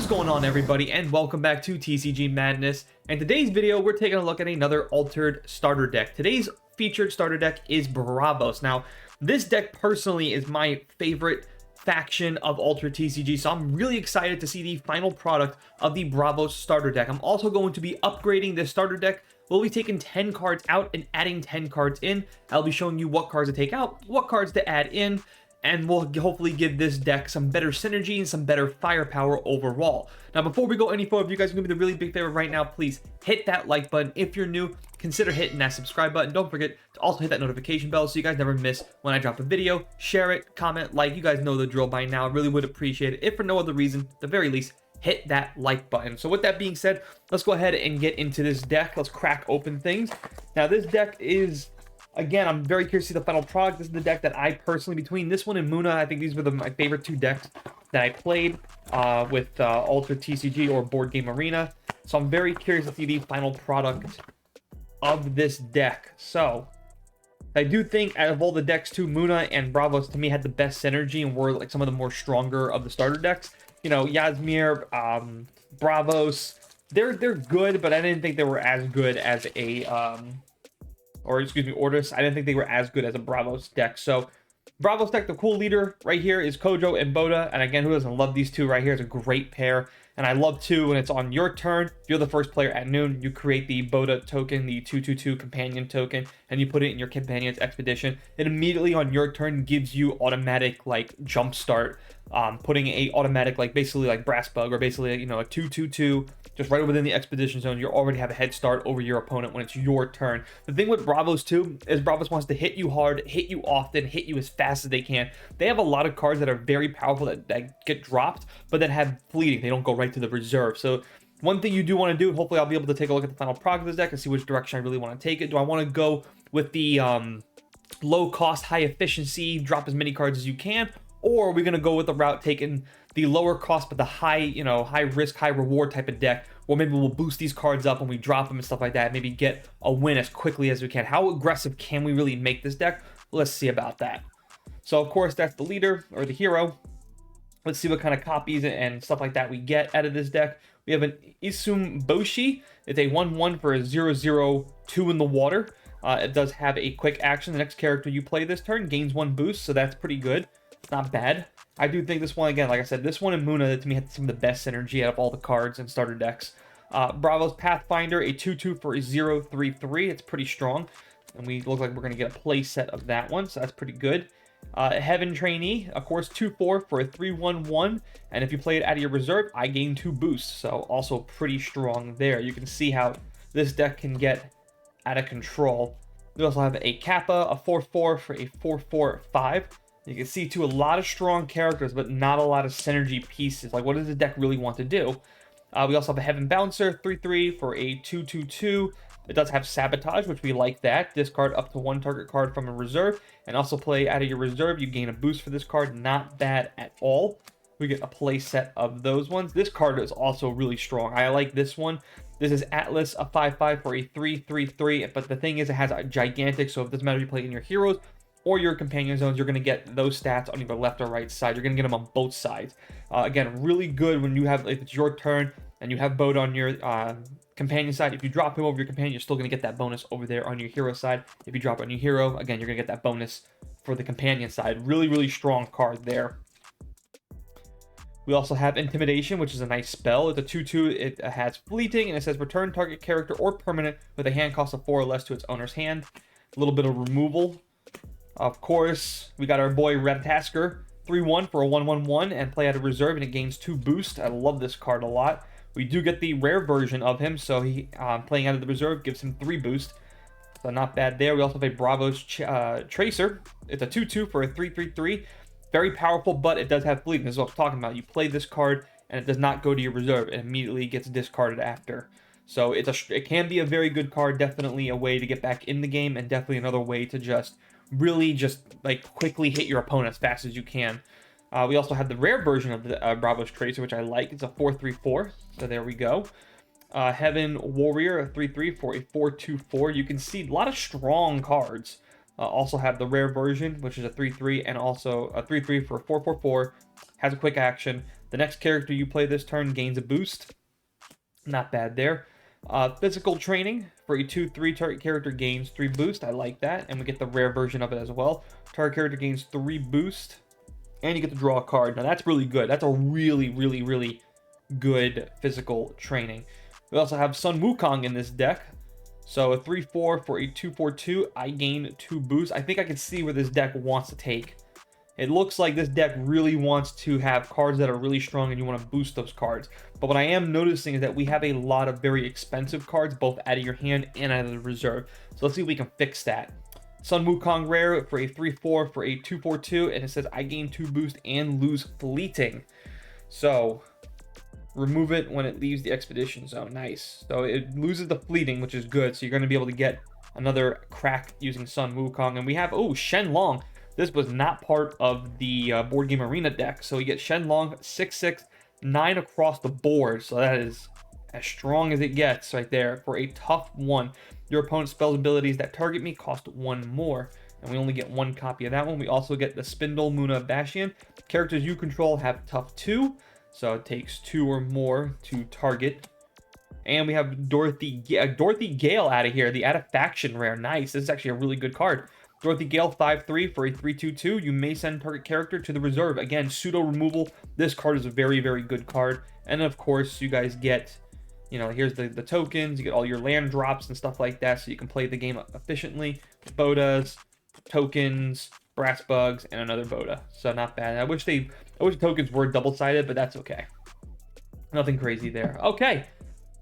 What is going on, everybody, and welcome back to TCG Madness. And today's video, we're taking a look at another altered starter deck. Today's featured starter deck is Bravos. Now, this deck personally is my favorite faction of altered TCG, so I'm really excited to see the final product of the Bravos starter deck. I'm also going to be upgrading this starter deck. We'll be taking 10 cards out and adding 10 cards in. I'll be showing you what cards to take out, what cards to add in, and we'll hopefully give this deck some better synergy and some better firepower overall. Now, before we go any further, if you guys are going to be the really big favor right now, please hit that like button. If you're new, consider hitting that subscribe button. Don't forget to also hit that notification bell so you guys never miss when I drop a video. Share it, comment, like. You guys know the drill by now. I really would appreciate it. If for no other reason, at the very least, hit that like button. So with that being said, let's go ahead and get into this deck. Let's crack open things. Now, this deck is... Again, I'm very curious to see the final product. This is the deck that I personally, between this one and Muna, I think these were my favorite two decks that I played with Ultra TCG or Board Game Arena. So I'm very curious to see the final product of this deck. So I do think out of all the decks too, Muna and Bravos to me had the best synergy and were like some of the more stronger of the starter decks. You know, Yasmir, Bravos, they're good, but I didn't think they were as good as a... Ortis. I didn't think they were as good as a Bravos deck. So Bravos deck, the cool leader right here is Kojo and Boda. And again, who doesn't love these two right here? It's a great pair. And I love too when it's on your turn, if you're the first player at noon, you create the Boda token, the 2/2/2 companion token, and you put it in your companion's expedition. It immediately on your turn gives you automatic like jump start, putting a automatic like basically like brass bug or basically, you know, a 2/2/2 just right within the expedition zone. You already have a head start over your opponent when it's your turn. The thing with Bravos too is Bravos wants to hit you hard, hit you often, hit you as fast as they can. They have a lot of cards that are very powerful that get dropped, but that have fleeting. They don't go right to the reserve. So one thing you do want to do, hopefully I'll be able to take a look at the final product of this deck and see which direction I really want to take it. Do I want to go with the low cost, high efficiency, drop as many cards as you can? Or are we going to go with the route taking the lower cost but the high, you know, high risk, high reward type of deck? Or maybe we'll boost these cards up when we drop them and stuff like that. Maybe get a win as quickly as we can. How aggressive can we really make this deck? Let's see about that. So, of course, that's the leader or the hero. Let's see what kind of copies and stuff like that we get out of this deck. We have an Isum Boshi. It's a 1/1 for a 0/0/2 in the water. It does have a quick action. The next character you play this turn gains 1 boost, so that's pretty good. Not bad. I do think this one, again, like I said, this one and Muna, to me, had some of the best synergy out of all the cards and starter decks. Bravos Pathfinder, a 2/2 for a 0/3/3. It's pretty strong. And we look like we're going to get a play set of that one, so that's pretty good. Heaven Trainee, of course, 2/4 for a 3/1/1. And if you play it out of your reserve, I gain 2 boosts. So also pretty strong there. You can see how this deck can get out of control. We also have a Kappa, a 4/4 for a 4/4/5. You can see, too, a lot of strong characters, but not a lot of synergy pieces. Like, what does the deck really want to do? We also have a Heaven Bouncer, 3/3 for a 2/2/2. It does have Sabotage, which we like that. Discard up to 1 target card from a reserve, and also play out of your reserve. You gain a boost for this card. Not bad at all. We get a play set of those ones. This card is also really strong. I like this one. This is Atlas, a 5/5 for a 3/3/3. But the thing is, it has a gigantic, so it doesn't matter if you play in your heroes or your companion zones, you're going to get those stats on either left or right side. You're going to get them on both sides. Again, really good when you have, if it's your turn and you have Boat on your companion side. If you drop him over your companion, you're still going to get that bonus over there on your hero side. If you drop on your hero, again, you're going to get that bonus for the companion side. Really, really strong card there. We also have Intimidation, which is a nice spell. It's a 2/2. It has fleeting, and it says return target character or permanent with a hand cost of 4 or less to its owner's hand. A little bit of removal. Of course, we got our boy Ratatasker, 3/1 for a 1/1/1, and play out of reserve, and it gains 2 boost. I love this card a lot. We do get the rare version of him, so he playing out of the reserve gives him 3 boost. So not bad there. We also have a Bravos Tracer. It's a 2/2 for a 3/3/3. Very powerful, but it does have fleeting. This is what I'm talking about. You play this card, and it does not go to your reserve. It immediately gets discarded after. So it can be a very good card. Definitely a way to get back in the game, and definitely another way to really like quickly hit your opponent as fast as you can. We also have the rare version of the Bravos Tracer, which I like. It's a 4/3/4, so there we go. Heaven Warrior, a 3/3 for a 4/2/4. You can see a lot of strong cards. Also have the rare version, which is a 3/3, and also a 3/3 for a 4/4/4. Has a quick action. The next character you play this turn gains a boost. Not bad there. Physical training for a 2/3 target character gains 3 boost. I like that. And we get the rare version of it as well. Target character gains 3 boost. And you get to draw a card. Now that's really good. That's a really, really, really good physical training. We also have Sun Wukong in this deck. So a 3/4 for a 2/4/2. I gain 2 boosts. I think I can see where this deck wants to take. It looks like this deck really wants to have cards that are really strong and you want to boost those cards. But what I am noticing is that we have a lot of very expensive cards, both out of your hand and out of the reserve. So let's see if we can fix that. Sun Wukong rare for a 3/4 for a 2/4/2, and it says I gain 2 boost and lose fleeting. So remove it when it leaves the expedition zone. Nice. So it loses the fleeting, which is good. So you're going to be able to get another crack using Sun Wukong. And we have, oh, Shenlong. This was not part of the Board Game Arena deck. So you get Shenlong, 6/6, 9 across the board. So that is as strong as it gets right there for a tough 1. Your opponent's spells abilities that target me cost 1 more. And we only get 1 copy of that one. We also get the Spindle, Muna, Bastion. Characters you control have tough 2. So it takes 2 or more to target. And we have Dorothy Gale out of here. The Out of Faction rare. Nice. This is actually a really good card. Dorothy Gale, 5/3 for a 3/2/2. You may send target character to the reserve. Again, pseudo removal. This card is a very, very good card. And of course, you guys get, you know, here's the tokens. You get all your land drops and stuff like that, so you can play the game efficiently. Bodas, tokens, brass bugs, and another Boda. So not bad. I wish the tokens were double-sided, but that's okay. Nothing crazy there. Okay.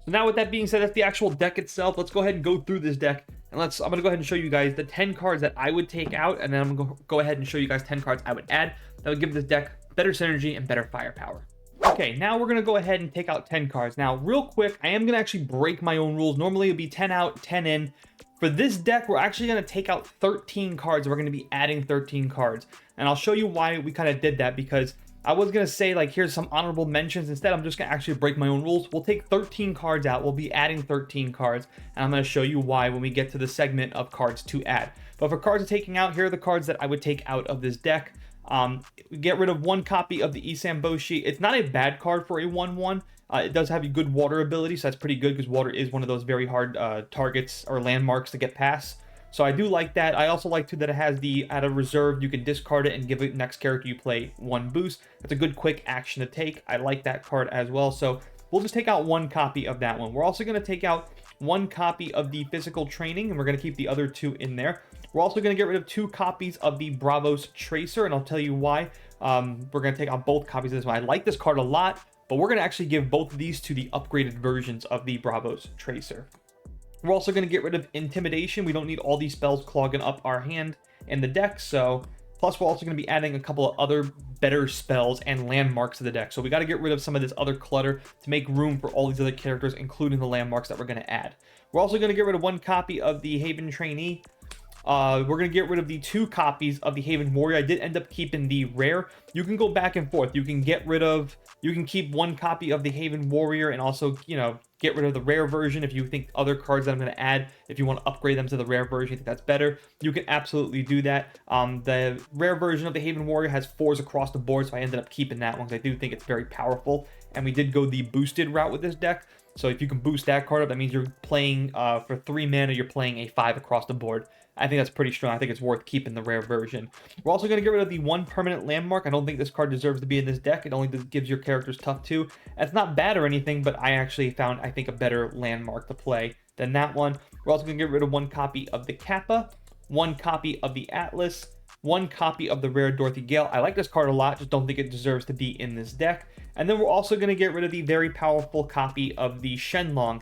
So now with that being said, that's the actual deck itself. Let's go ahead and go through this deck. And I'm going to go ahead and show you guys the 10 cards that I would take out. And then I'm going to go ahead and show you guys 10 cards I would add. That would give this deck better synergy and better firepower. Okay, now we're going to go ahead and take out 10 cards. Now, real quick, I am going to actually break my own rules. Normally, it would be 10 out, 10 in. For this deck, we're actually going to take out 13 cards. We're going to be adding 13 cards. And I'll show you why we kind of did that, because I was going to say, like, here's some honorable mentions. Instead, I'm just going to actually break my own rules. We'll take 13 cards out. We'll be adding 13 cards. And I'm going to show you why when we get to the segment of cards to add. But for cards to taking out, here are the cards that I would take out of this deck. Get rid of 1 copy of the Isamboshi. It's not a bad card for a 1/1. It does have a good water ability, so that's pretty good because water is one of those very hard targets or landmarks to get past. So I do like that. I also like too that it has the out of reserve. You can discard it and give it next character you play 1 boost. That's a good quick action to take. I like that card as well. So we'll just take out 1 copy of that one. We're also going to take out 1 copy of the physical training, and we're going to keep the other 2 in there. We're also going to get rid of 2 copies of the Bravos Tracer, and I'll tell you why. We're going to take out both copies of this one. I like this card a lot, but we're going to actually give both of these to the upgraded versions of the Bravos Tracer. We're also going to get rid of Intimidation. We don't need all these spells clogging up our hand and the deck, so plus we're also going to be adding a couple of other better spells and landmarks to the deck. So we got to get rid of some of this other clutter to make room for all these other characters, including the landmarks that we're going to add. We're also going to get rid of 1 copy of the Haven Trainee. We're going to get rid of the 2 copies of the Haven Warrior. I did end up keeping the rare. You can go back and forth. You can keep 1 copy of the Haven Warrior and also, you know, get rid of the rare version if you think other cards that I'm going to add, if you want to upgrade them to the rare version, you think that's better, you can absolutely do that. The rare version of the Haven Warrior has 4s across the board, so I ended up keeping that one because I do think it's very powerful. And we did go the boosted route with this deck. So if you can boost that card up, that means you're playing for 3 mana, you're playing a 5 across the board. I think that's pretty strong. I think it's worth keeping the rare version. We're also going to get rid of the 1 permanent landmark. I don't think this card deserves to be in this deck. It only gives your characters tough 2. That's not bad or anything, but I actually found, I think, a better landmark to play than that one. We're also going to get rid of 1 copy of the Kappa, 1 copy of the Atlas, 1 copy of the rare Dorothy Gale. I like this card a lot, just don't think it deserves to be in this deck. And then we're also going to get rid of the very powerful copy of the Shenlong.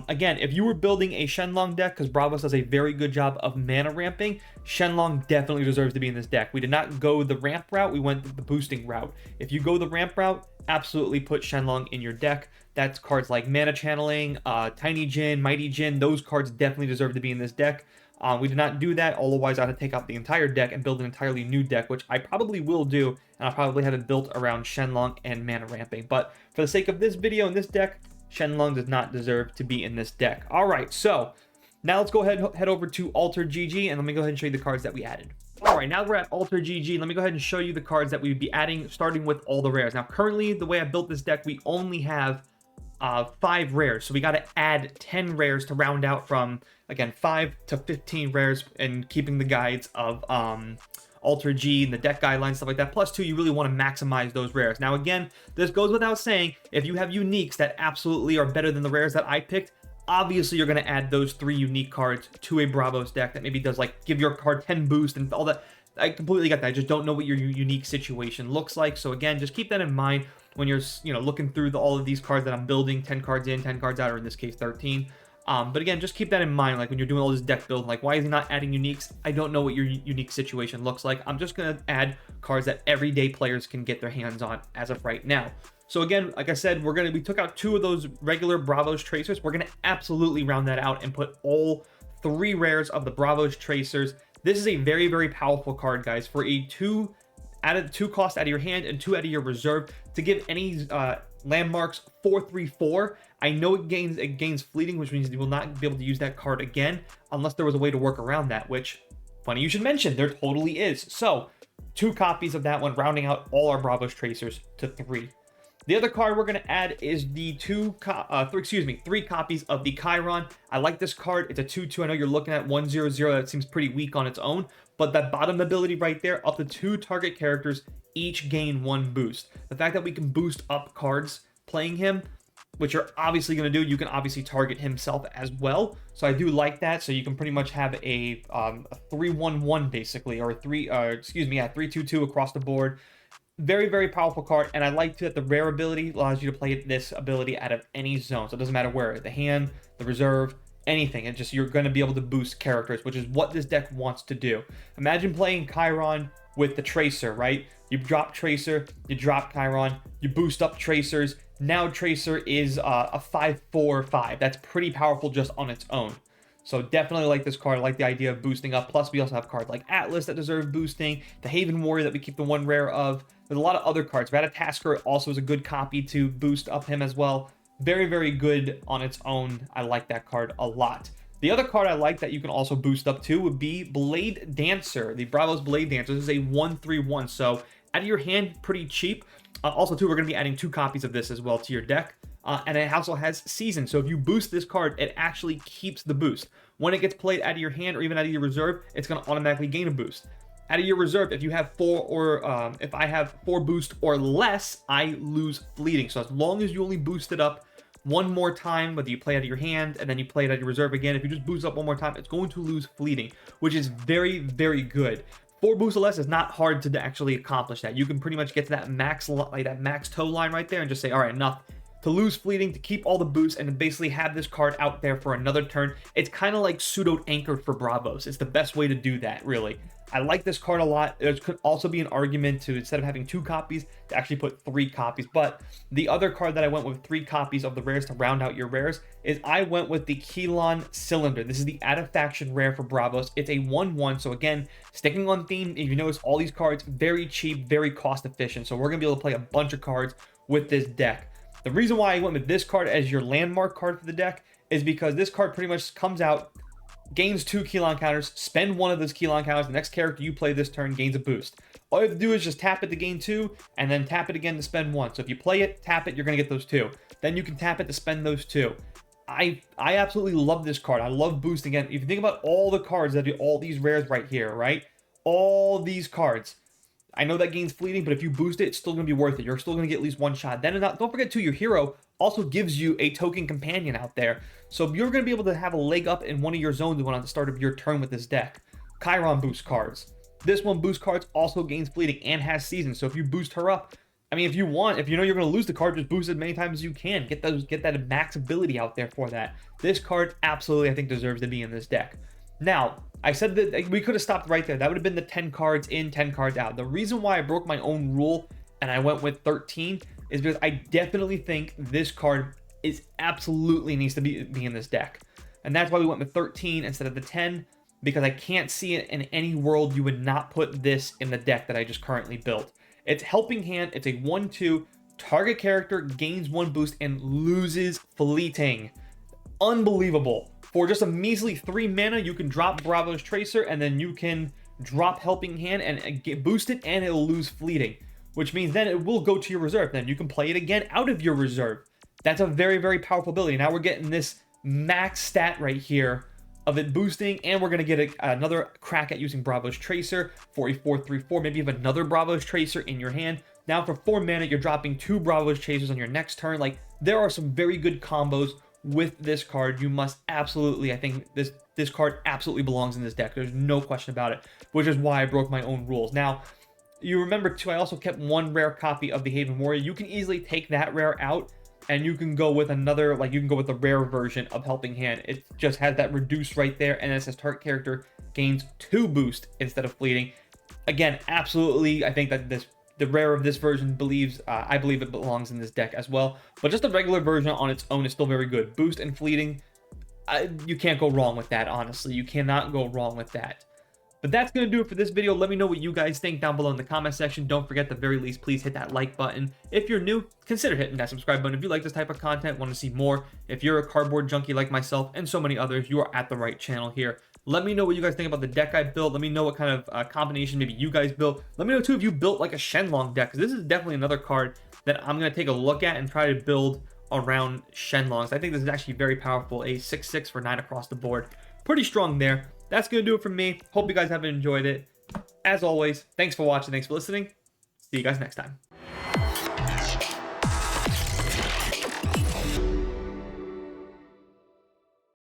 Again, if you were building a Shenlong deck, because Bravos does a very good job of mana ramping, Shenlong definitely deserves to be in this deck. We did not go the ramp route, we went the boosting route. If you go the ramp route, absolutely put Shenlong in your deck. That's cards like Mana Channeling, Tiny Jin, Mighty Jin, those cards definitely deserve to be in this deck. We did not do that, otherwise I had to take out the entire deck and build an entirely new deck, which I probably will do, and I'll probably have it built around Shenlong and mana ramping. But for the sake of this video and this deck, Shenlong does not deserve to be in this deck. Alright, so now let's go ahead and head over to Alter GG, and let me go ahead and show you the cards that we added. All right, now we're at Alter GG. Let me go ahead and show you the cards that we would be adding, starting with all the rares. Now, currently, the way I built this deck, we only have 5 rares. So we got to add 10 rares to round out from, again, 5 to 15 rares, and keeping the guides of Alter G and the deck guidelines, stuff like that. Plus 2, you really want to maximize those rares. Now, again, this goes without saying, if you have uniques that absolutely are better than the rares that I picked, obviously you're going to add those 3 unique cards to a Bravos deck that maybe does, like, give your card 10 boost and all that. I completely get that. I just don't know what your unique situation looks like. So again, just keep that in mind when you're, looking through all of these cards that I'm building, 10 cards in, 10 cards out, or in this case 13. But again, just keep that in mind, like when you're doing all this deck build, like why is he not adding uniques? I don't know what your unique situation looks like. I'm just going to add cards that everyday players can get their hands on as of right now. So again, like I said, we took out 2 of those regular Bravos Tracers. We're going to absolutely round that out and put all 3 rares of the Bravos Tracers. This is a very, very powerful card, guys, for a 2 cost out of your hand and 2 out of your reserve to give any landmarks 4/3/4. I know it gains fleeting, which means you will not be able to use that card again unless there was a way to work around that, which, funny you should mention, there totally is. So 2 copies of that one, rounding out all our Bravos Tracers to 3. The other card we're going to add is the 3 copies of the Chiron. I like this card. It's a 2/2. I know you're looking at 1/0/0. That seems pretty weak on its own, but that bottom ability right there, up to 2 target characters each gain 1 boost. The fact that we can boost up cards playing him, which you're obviously going to do, you can obviously target himself as well. So I do like that. So you can pretty much have a 3/1/1 basically, or 3/2/2 across the board. Very, very powerful card, and I like that the rare ability allows you to play this ability out of any zone. So it doesn't matter where, the hand, the reserve, anything. It's just you're going to be able to boost characters, which is what this deck wants to do. Imagine playing Chiron with the Tracer, right? You drop Tracer, you drop Chiron, you boost up Tracers. Now Tracer is a 5/4/5. That's pretty powerful just on its own. So definitely like this card. I like the idea of boosting up. Plus, we also have cards like Atlas that deserve boosting. The Haven Warrior that we keep the 1 rare of. There's a lot of other cards. Ratatasker also is a good copy to boost up him as well. Very, very good on its own. I like that card a lot. The other card I like that you can also boost up to would be Blade Dancer. The Bravos Blade Dancer. This is a 1/3/1. So out of your hand, pretty cheap. Also, too, we're going to be adding 2 copies of this as well to your deck. And it also has Season. So if you boost this card, it actually keeps the boost. When it gets played out of your hand or even out of your reserve, it's going to automatically gain a boost. Out of your reserve, if you have 4 or if I have 4 boost or less, I lose fleeting. So as long as you only boost it up 1 more time, whether you play out of your hand and then you play it out of your reserve again, if you just boost up 1 more time, it's going to lose fleeting, which is very, very good. 4 boosts or less is not hard to actually accomplish that. You can pretty much get to that max, like that max toe line right there and just say, all right, enough. To lose fleeting, to keep all the boosts, and to basically have this card out there for another turn. It's kind of like pseudo-anchored for Bravos. It's the best way to do that, really. I like this card a lot. There could also be an argument to, instead of having 2 copies, to actually put 3 copies. But the other card that I went with 3 copies of the rares to round out your rares is I went with the Kelon Cylinder. This is the out-of-faction rare for Bravos. It's a 1/1, so again, sticking on theme, if you notice all these cards, very cheap, very cost-efficient. So we're going to be able to play a bunch of cards with this deck. The reason why I went with this card as your landmark card for the deck is because this card pretty much comes out, gains 2 Kelon counters, spend 1 of those Kelon counters, the next character you play this turn gains a boost. All you have to do is just tap it to gain 2, and then tap it again to spend 1. So if you play it, tap it, you're going to get those 2. Then you can tap it to spend those 2. I absolutely love this card. I love boosting it. If you think about all the cards that do all these rares right here, right? All these cards. I know that gains fleeting, but if you boost it, it's still going to be worth it. You're still going to get at least 1 shot. Then don't forget, too, your hero also gives you a token companion out there. So you're going to be able to have a leg up in one of your zones when at the start of your turn with this deck. Chiron boost cards. This one boost cards, also gains fleeting and has Season. So if you boost her up, I mean, if you know you're going to lose the card, just boost it as many times as you can. Get that max ability out there for that. This card absolutely, I think, deserves to be in this deck. Now, I said that we could have stopped right there. That would have been the 10 cards in, 10 cards out. The reason why I broke my own rule and I went with 13 is because I definitely think this card absolutely needs to be in this deck. And that's why we went with 13 instead of the 10, because I can't see it in any world you would not put this in the deck that I just currently built. It's Helping Hand. It's a 1/2. Target character gains 1 boost and loses fleeting. Unbelievable. For just a measly 3 mana, you can drop Bravos Tracer, and then you can drop Helping Hand and get boosted, and it'll lose Fleeting, which means then it will go to your reserve. Then you can play it again out of your reserve. That's a very, very powerful ability. Now we're getting this max stat right here of it boosting, and we're going to get another crack at using Bravo's Tracer for a 4/3/4. Maybe you have another Bravo's Tracer in your hand. Now for 4 mana, you're dropping 2 Bravo's Tracers on your next turn. Like, there are some very good combos with this card. You must absolutely, I think this card absolutely belongs in this deck. There's no question about it, which is why I broke my own rules. Now, you remember too, I also kept 1 rare copy of the Haven Warrior. You can easily take that rare out, and you can go with another, like, you can go with the rare version of Helping Hand. It just has that reduce right there, and it says target character gains 2 boost instead of Fleeting. Again, absolutely, I think that the rare of this version I believe it belongs in this deck as well. But just the regular version on its own is still very good. Boost and Fleeting, you can't go wrong with that, honestly. You cannot go wrong with that. But that's going to do it for this video. Let me know what you guys think down below in the comment section. Don't forget, at the very least, please hit that like button. If you're new, consider hitting that subscribe button. If you like this type of content, want to see more, if you're a cardboard junkie like myself and so many others, you are at the right channel here. Let me know what you guys think about the deck I built. Let me know what kind of combination maybe you guys built. Let me know, too, if you built like a Shenlong deck, because this is definitely another card that I'm going to take a look at and try to build around Shenlongs. I think this is actually very powerful. A 6/6 for 9 across the board. Pretty strong there. That's going to do it from me. Hope you guys have enjoyed it. As always, thanks for watching. Thanks for listening. See you guys next time.